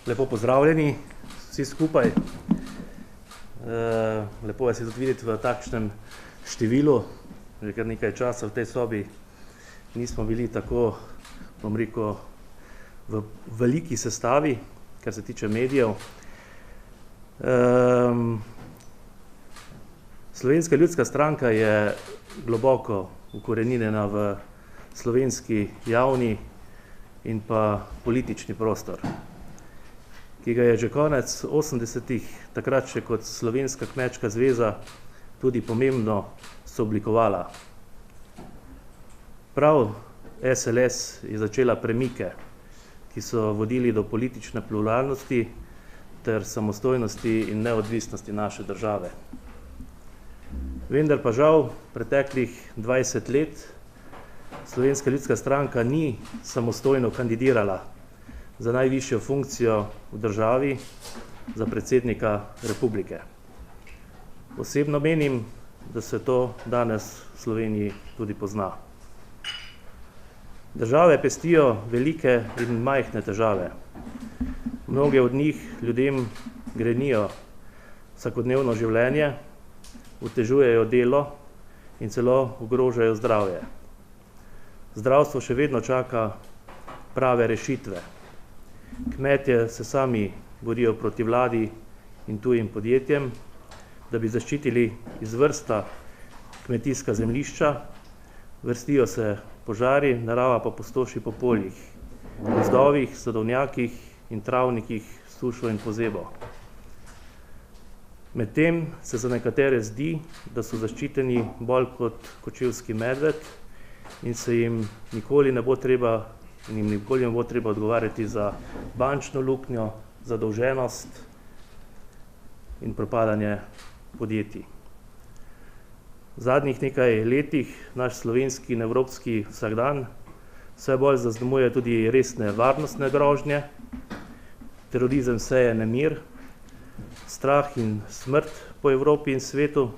Lepo pozdravljeni vsi skupaj. Lepo vas je tudi videti v takšnem številu. Že kar nekaj časa v tej sobi nismo bili tako, bom rekel, v veliki sestavi, kar se tiče medijev. Slovenska ljudska stranka je globoko ukoreninjena v slovenski javni in pa politični prostor, ki ga je že konec 80-ih, takrat še kot Slovenska kmečka zveza, tudi pomembno sooblikovala. Prav SLS je začela premike, ki so vodili do politične pluralnosti ter samostojnosti in neodvisnosti naše države. Vendar pa žal preteklih 20 let Slovenska ljudska stranka ni samostojno kandidirala za najvišjo funkcijo v državi, za predsednika republike. Osebno menim, da se to danes v Sloveniji tudi pozna. Države pestijo velike in majhne težave. Mnoge od njih ljudem grenijo vsakodnevno življenje, otežujejo delo in celo ogrožajo zdravje. Zdravstvo še vedno čaka prave rešitve. Kmetje se sami borijo proti vladi in tujim podjetjem, da bi zaščitili izvrsta kmetijska zemljišča, vrstijo se požari, narava pa pustoši po poljih, gozdovih, sadovnjakih in travnikih, sušo in pozebo. Medtem se za nekatere zdi, da so zaščiteni bolj kot kočevski medved in se jim nikoli ne bo treba odgovarjati za bančno luknjo, zadolženost in propadanje podjetij. V zadnjih nekaj letih naš slovenski in evropski vsakdan vse bolj zaznamuje tudi resne varnostne grožnje, terorizem seje nemir, strah in smrt po Evropi in svetu.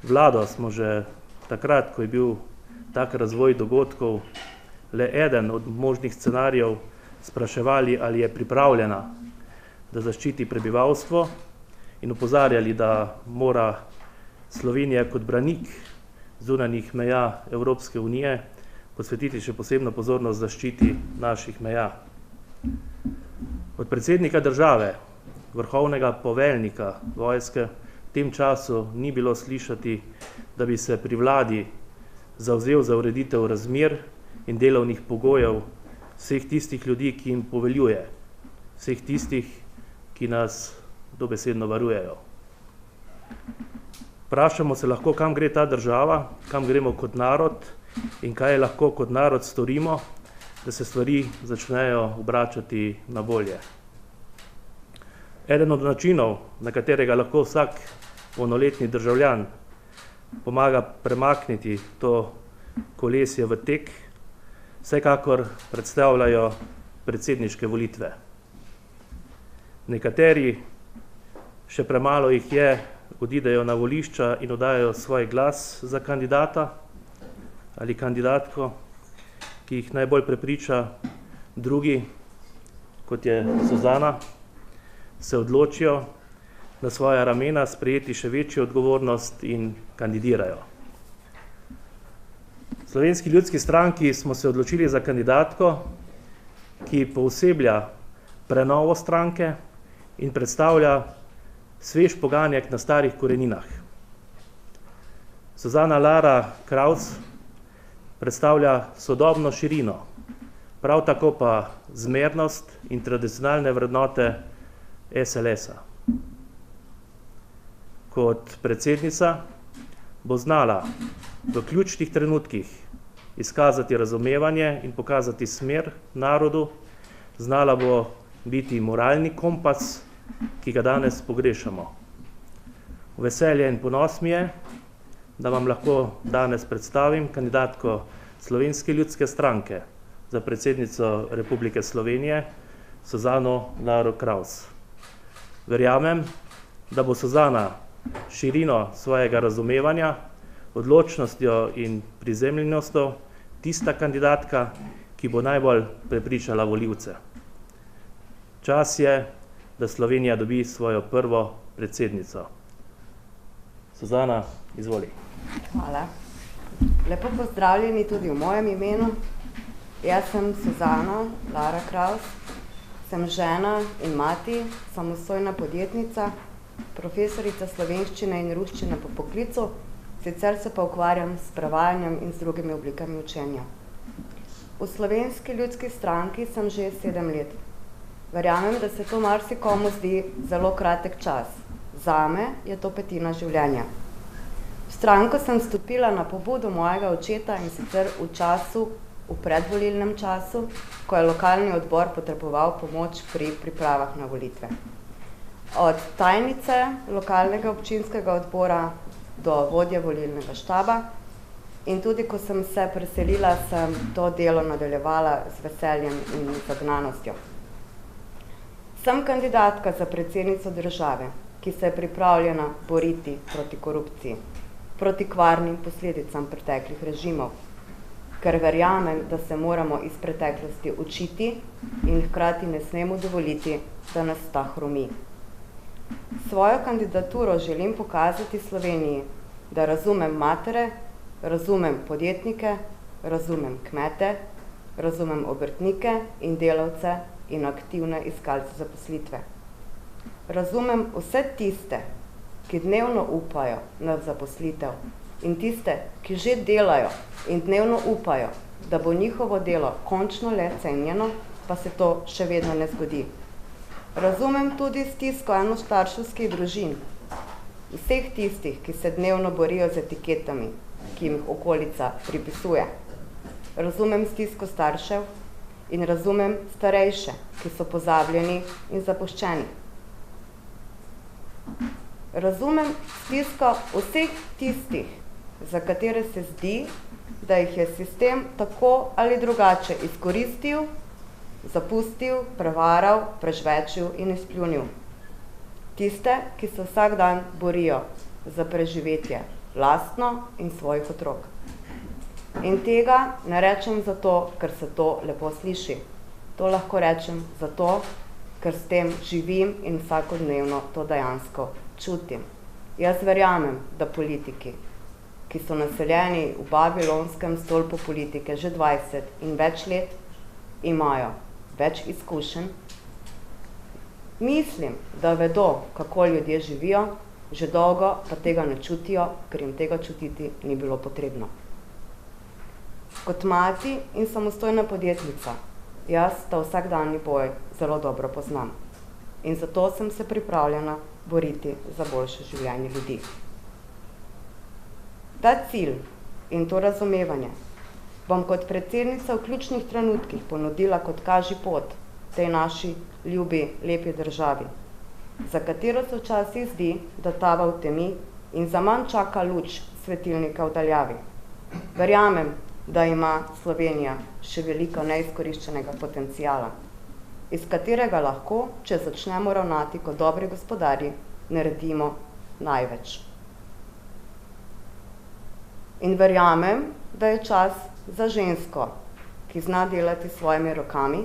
Vlado smo že takrat, ko je bil tak razvoj dogodkov le eden od možnih scenarijev, spraševali, ali je pripravljena, da zaščiti prebivalstvo, in opozarjali, da mora Slovenija kot branik zunanjih meja Evropske unije posvetiti še posebno pozornost zaščiti naših meja. Od predsednika države, vrhovnega poveljnika vojske, v tem času ni bilo slišati, da bi se pri vladi zavzel za ureditev razmer in delovnih pogojev vseh tistih ljudi, ki jim poveljuje, vseh tistih, ki nas dobesedno varujejo. Vprašamo se lahko, kam gre ta država, kam gremo kot narod in kaj lahko kot narod storimo, da se stvari začnejo obračati na bolje. Eden od načinov, na katerega lahko vsak polnoletni državljan pomaga premakniti to kolesje v tek, vsekakor predstavljajo predsedniške volitve. Nekateri, še premalo jih je, odidejo na volišča in oddajo svoj glas za kandidata ali kandidatko, ki jih najbolj prepriča. Drugi, kot je Suzana, se odločijo na svoja ramena sprejeti še večjo odgovornost in kandidirajo. V Slovenski ljudski stranki smo se odločili za kandidatko, ki pooseblja prenovo stranke in predstavlja svež poganjek na starih koreninah. Suzana Lara Kraus predstavlja sodobno širino, prav tako pa zmernost in tradicionalne vrednote SLS-a. Kot predsednica bo znala v ključnih trenutkih izkazati razumevanje in pokazati smer narodu, znala bo biti moralni kompas, ki ga danes pogrešamo. Veselje in ponos mi je, da vam lahko danes predstavim kandidatko Slovenske ljudske stranke za predsednico Republike Slovenije, Suzano Laro Kraus. Verjamem, da bo Suzana širino svojega razumevanja, odločnostjo in prizemljenostjo tista kandidatka, ki bo najbolj prepričala volivce. Čas je, da Slovenija dobi svojo prvo predsednico. Suzana, izvoli. Hvala. Lepo pozdravljeni tudi v mojem imenu. Jaz sem Suzana Lara Kraus, sem žena in mati, samostojna podjetnica, profesorica slovenščine in ruščine po poklicu, sicer se pa ukvarjam s prevajanjem in z drugimi oblikami učenja. V Slovenski ljudski stranki sem že 7 let. Verjamem, da se to marsikomu zdi zelo kratek čas. Zame je to petina življenja. V stranko sem vstopila na pobudo mojega očeta in sicer v predvolilnem času, ko je lokalni odbor potreboval pomoč pri pripravah na volitve. Od tajnice lokalnega občinskega odbora do vodje volilnega štaba in tudi, ko sem se preselila, sem to delo nadaljevala z veseljem in zagnanostjo. Sem kandidatka za predsednico države, ki se je pripravljena boriti proti korupciji, proti kvarnim posledicam preteklih režimov, ker verjamem, da se moramo iz preteklosti učiti in hkrati ne smemo dovoliti, da nas ta hromi. Svojo kandidaturo želim pokazati Sloveniji, da razumem matere, razumem podjetnike, razumem kmete, razumem obrtnike in delavce in aktivne iskalce zaposlitve. Razumem vse tiste, ki dnevno upajo na zaposlitev in tiste, ki že delajo in dnevno upajo, da bo njihovo delo končno le cenjeno, pa se to še vedno ne zgodi. Razumem tudi stisko enostarševskih družin, vseh tistih, ki se dnevno borijo z etiketami, ki jim okolica pripisuje. Razumem stisko staršev in razumem starejše, ki so pozabljeni in zapuščeni. Razumem stisko vseh tistih, za katere se zdi, da jih je sistem tako ali drugače izkoristil, zapustil, prevaral, prežvečil in izpljunil. Tiste, ki se vsak dan borijo za preživetje lastno in svojih otrok. In tega ne rečem zato, ker se to lepo sliši. To lahko rečem zato, ker s tem živim in vsakodnevno to dejansko čutim. Jaz verjamem, da politiki, ki so naseljeni v babilonskem stolpu politike že 20 in več let, imajo več izkušenj. Mislim, da vedo, kako ljudje živijo, že dolgo pa tega ne čutijo, ker jim tega čutiti ni bilo potrebno. Kot mati in samostojna podjetnica, jaz ta vsakdanji boj zelo dobro poznam. In zato sem se pripravljena boriti za boljše življenje ljudi. Ta cilj in to razumevanje bom kot predsednica v ključnih trenutkih ponudila kot kaži pot tej naši ljubi, lepi državi, za katero se včasih zdi, da tava v temi in zaman čaka luč svetilnika v daljavi. Verjamem, da ima Slovenija še veliko neizkoriščenega potenciala, iz katerega lahko, če začnemo ravnati kot dobri gospodarji, naredimo največ. In verjamem, da je čas za žensko, ki zna delati s svojimi rokami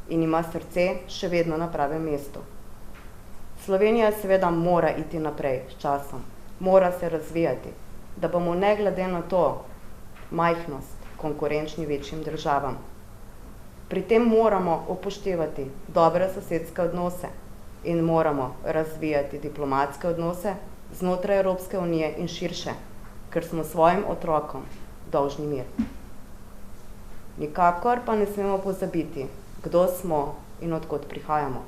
in ima srce še vedno na pravem mestu. Slovenija seveda mora iti naprej s časom, mora se razvijati, da bomo ne glede na to majhnost konkurenčni večjim državam. Pri tem moramo upoštevati dobre sosedske odnose in moramo razvijati diplomatske odnose znotraj Evropske unije in širše, ker smo svojim otrokom dolžni mir. Nikakor pa ne smemo pozabiti, kdo smo in od kod prihajamo.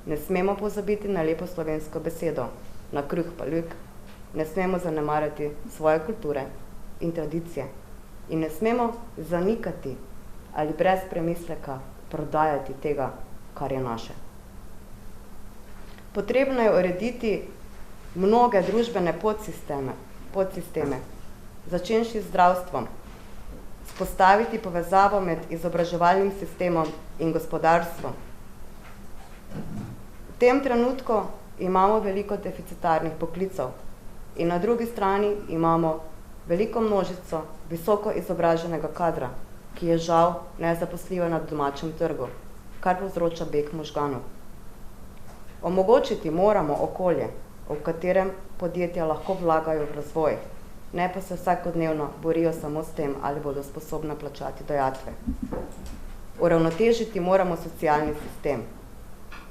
Ne smemo pozabiti na lepo slovensko besedo, na kruh pa luk, ne smemo zanemarjati svoje kulture in tradicije in ne smemo zanikati ali brez premisleka prodajati tega, kar je naše. Potrebno je urediti mnoge družbene podsisteme, začenši z zdravstvom, vzpostaviti povezavo med izobraževalnim sistemom in gospodarstvom. V tem trenutku imamo veliko deficitarnih poklicev in na drugi strani imamo veliko množico visoko izobraženega kadra, ki je žal nezaposljiva na domačem trgu, kar povzroča beg možganov. Omogočiti moramo okolje, v katerem podjetja lahko vlagajo v razvoj, ne pa se vsakodnevno borijo samo s tem, ali bodo sposobna plačati dajatve. Uravnotežiti moramo socialni sistem.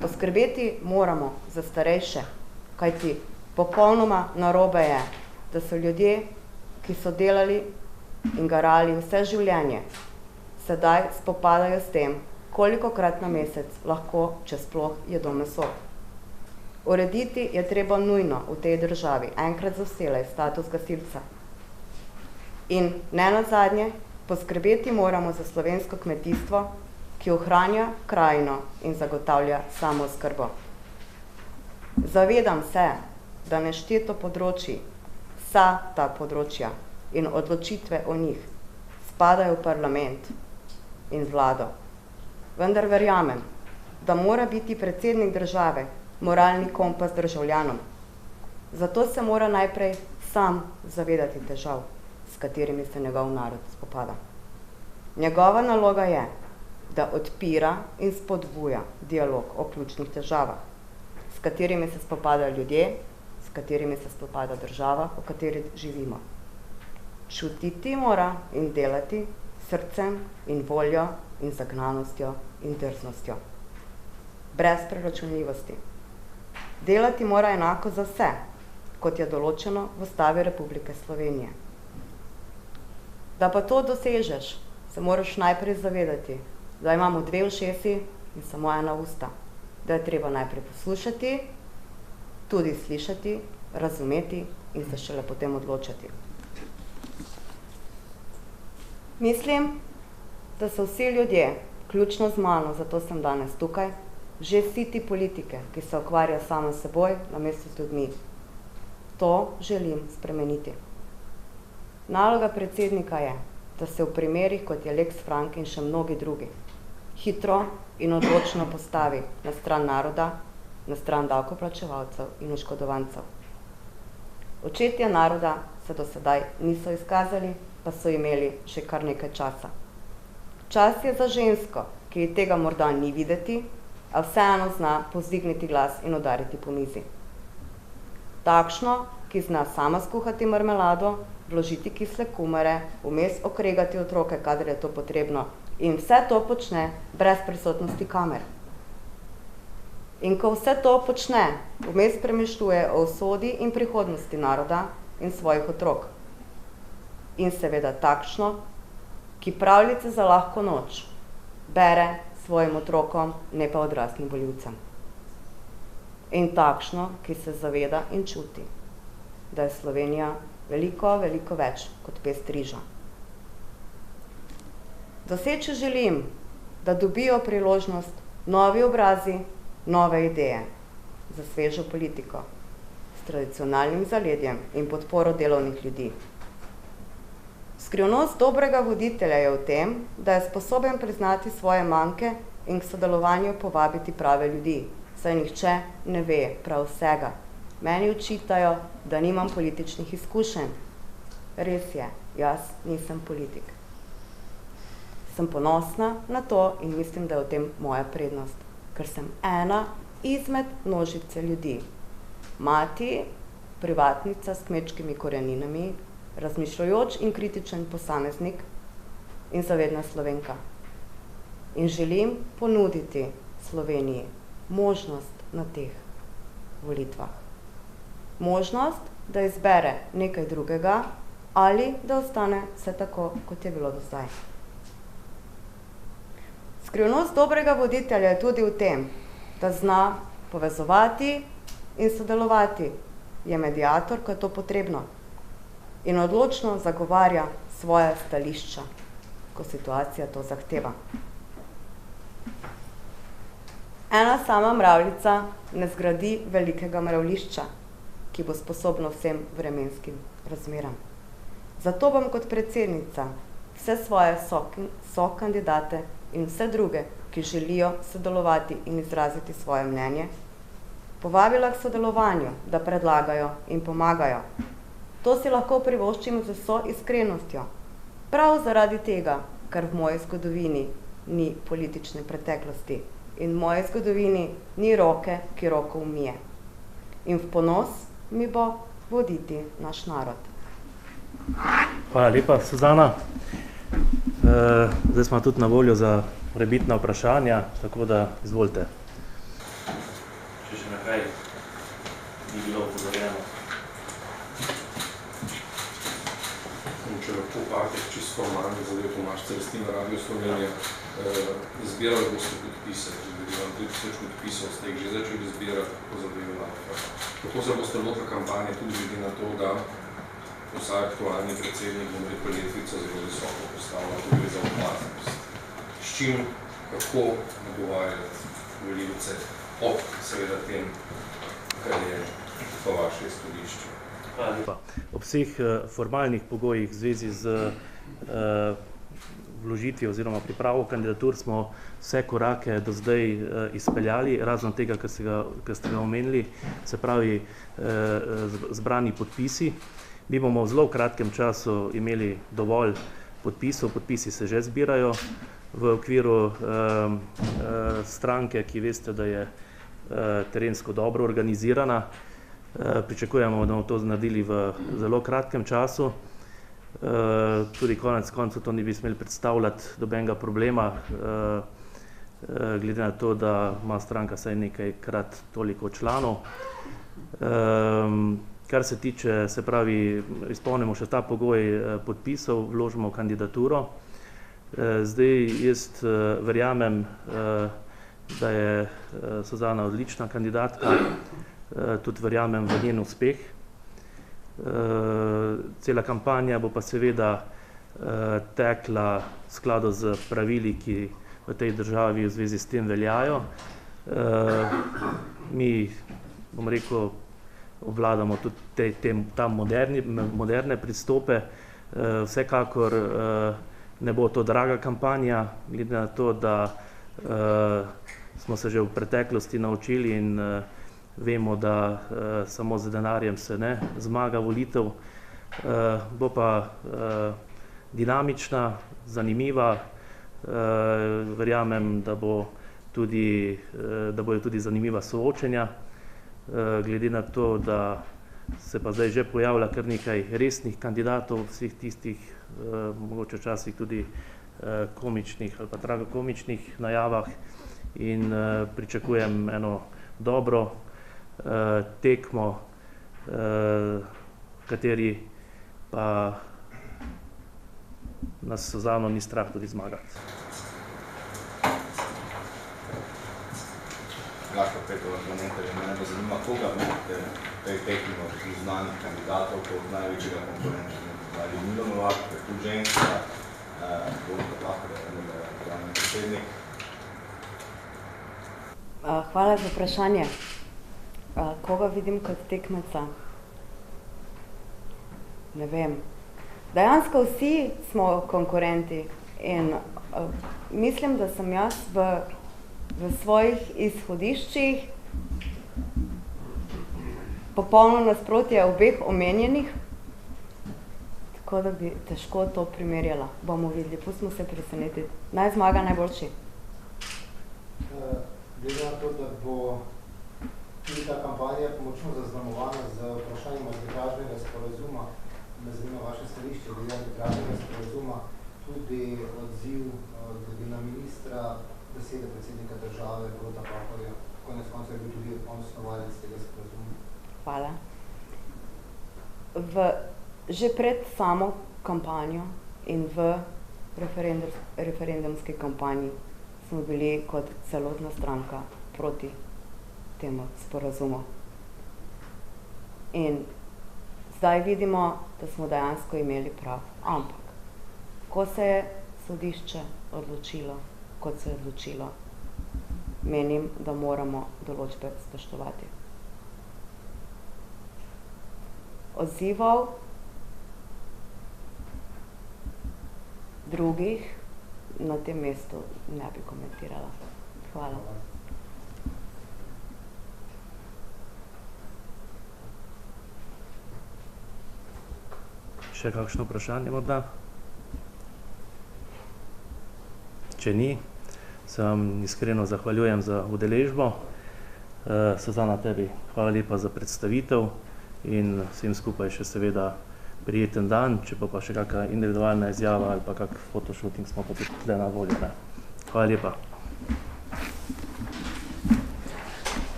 Poskrbeti moramo za starejše, kajti popolnoma narobe je, da so ljudje, ki so delali in garali vse življenje, sedaj spopadajo s tem, kolikokrat na mesec lahko, če sploh jedo meso. Urediti je treba nujno v tej državi enkrat za vselej status gasilca. In ne nazadnje, poskrbeti moramo za slovensko kmetijstvo, ki ohranja krajino in zagotavlja samooskrbo. Zavedam se, da nešteto področij, vsa ta področja in odločitve o njih spadajo v parlament in vlado. Vendar verjamem, da mora biti predsednik države moralni kompas državljanom. Zato se mora najprej sam zavedati težav, s katerimi se njegov narod spopada. Njegova naloga je, da odpira in spodbuja dialog o ključnih težavah, s katerimi se spopadajo ljudje, s katerimi se spopada država, v kateri živimo. Čutiti mora in delati srcem in voljo in zagnanostjo in drznostjo. Brez preračunljivosti. Delati mora enako za vse, kot je določeno v Ustavi Republike Slovenije. Da pa to dosežeš, se moraš najprej zavedati, da imamo dve ušesi in samo ena usta. Da je treba najprej poslušati, tudi slišati, razumeti in se šele potem odločati. Mislim, da so vsi ljudje, ključno z mano, zato sem danes tukaj, že siti politike, ki se ukvarja samo s seboj, namesto z ljudmi. To želim spremeniti. Naloga predsednika je, da se v primerih, kot je Lex Frank in še mnogi drugi, hitro in odločno postavi na stran naroda, na stran davkoplačevalcev in oškodovancev. Očetje naroda se do sedaj niso izkazali, pa so imeli še kar nekaj časa. Čas je za žensko, ki tega morda ni videti, a vseeno zna povzdigniti glas in udariti po mizi. Takšno, ki zna sama skuhati marmelado, vložiti kisle kumare, vmes okregati otroke, kadar je to potrebno, in vse to počne brez prisotnosti kamer. In ko vse to počne, vmes premišljuje o usodi in prihodnosti naroda in svojih otrok. In seveda takšno, ki pravljice za lahko noč bere svojim otrokom, ne pa odraslim volivcem. In takšno, ki se zaveda in čuti, da je Slovenija veliko, veliko več kot pest riža. Doseči želim, da dobijo priložnost novi obrazi, nove ideje za svežo politiko s tradicionalnim zaledjem in podporo delovnih ljudi. Skrivnost dobrega voditelja je v tem, da je sposoben priznati svoje manke in k sodelovanju povabiti prave ljudi, saj nihče ne ve prav vsega. Meni očitajo, da nimam političnih izkušenj. Res je, jaz nisem politik. Sem ponosna na to in mislim, da je v tem moja prednost, ker sem ena izmed množice ljudi. Mati, privatnica s kmečkimi koreninami, razmišljajoč in kritičen posameznik in zavedna Slovenka. In želim ponuditi Sloveniji možnost na teh volitvah. Možnost, da izbere nekaj drugega ali da ostane vse tako, kot je bilo do zdaj. Skrivnost dobrega voditelja je tudi v tem, da zna povezovati in sodelovati, je mediator, ko je to potrebno, in odločno zagovarja svoje stališča, ko situacija to zahteva. Ena sama mravljica ne zgradi velikega mravljišča, ki bo sposobno vsem vremenskim razmeram. Zato bom kot predsednica vse svoje sokandidate in vse druge, ki želijo sodelovati in izraziti svoje mnenje, povabila k sodelovanju, da predlagajo in pomagajo. To si lahko privoščim z vso iskrenostjo. Prav zaradi tega, ker v moji zgodovini ni politične preteklosti in v moji zgodovini ni roke, ki roko umije. In v ponos mi bo voditi naš narod. Hvala lepa, Suzana. Zdaj smo tudi na voljo za morebitna vprašanja, tako da izvolite. Še naprej ni bilo upozorjeno. Če lahko partek čisto formalno zadev Tomaž Celestin na Radio Slovenija. Zbirali boste podpise, vam 3000 podpisov, ste jih že začeli zbirati, kako zadevila. Kako se boste lotili kampanje, tudi glede na to, da vsaj aktualni predsednik, bom rekel, letvico zelo visoko postavlja, tudi za opaznost. S čim, kako nagovarjati volivce ob seveda tem, kar je po vaše izhodišče? Hvala lepa. Ob vseh formalnih pogojih v zvezi z vložitvijo oziroma pripravo kandidatur smo vse korake do zdaj izpeljali, razen tega, kar ste ga omenili, se pravi zbrani podpisi. Mi bomo v zelo kratkem času imeli dovolj podpisov, podpisi se že zbirajo v okviru stranke, ki veste, da je terensko dobro organizirana. Pričakujemo, da bomo to naredili v zelo kratkem času. Tudi konec koncev to ne bi smeli predstavljati dobenega problema, glede na to, da ima stranka vsaj nekajkrat toliko članov. Kar se tiče, se pravi, izpolnimo še ta pogoj podpisov, vložimo kandidaturo. Zdaj jaz verjamem, da je Suzana odlična kandidatka, tudi verjamem v njen uspeh. Cela kampanja bo pa seveda tekla v skladu z pravili, ki v tej državi v zvezi s tem veljajo. Mi, bom rekel, obvladamo tudi tam moderne pristope. Vsekakor ne bo to draga kampanja, glede na to, da smo se že v preteklosti naučili in vemo, da samo z denarjem se ne zmaga volitev. Bo pa dinamična, zanimiva. Verjamem, da bojo tudi zanimiva soočenja. Glede na to, da se pa zdaj že pojavlja kar nekaj resnih kandidatov, vseh tistih, mogoče včasih tudi komičnih ali pa tragikomičnih najavah, in pričakujem eno dobro tekmo, v kateri pa nas Suzano ni strah tudi zmagati. Gašper Petrov, Argumentarij, mene pa zanima, koga vidite tej tekmi od znanih kandidatov kot največjega konkurenta? Ali Milo Novak, ki je tudi ženska, Bonika Pahor, glavni predsednik? Hvala za vprašanje. Koga vidim kot tekmeca? Ne vem. Dejansko vsi smo konkurenti in mislim, da sem jaz v svojih izhodiščih popolno nasprotje obeh omenjenih, tako da bi težko to primerjala. Bomo videli, pustimo se presenetiti. Naj zmaga najboljši. Glede na to, da bo tudi ta kampanja močno zaznamovana z vprašanjem arbitražnega sporazuma, me zanima vaše stališče glede arbitražnega sporazuma, tudi odziv glede na ministra, besede predsednika države, Boruta Pahorja, konec koncev je bil tudi on snovalec tega sporazuma. Hvala. Že pred samo kampanjo in v referendumski kampanji smo bili kot celotna stranka proti temu sporazumu. In zdaj vidimo, da smo dejansko imeli prav. Ampak, ko se je sodišče odločilo, kot se je odločilo, menim, da moramo določbe spoštovati. Odzivov drugih na tem mestu ne bi komentirala. Hvala. Še kakšno vprašanje morda? Če ni, se vam iskreno zahvaljujem za udeležbo. Suzana, tebi hvala lepa za predstavitev in vsem skupaj še seveda prijeten dan, če pa še kakšna individualna izjava ali pa kak fotoshooting smo pa tudi tukaj na voljo. Ne? Hvala lepa.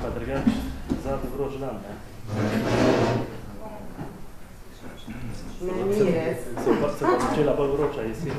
Pa drugače, zadnji vroč dan, ne? Ne, ni res. Se pa začela bolj vroča jesen.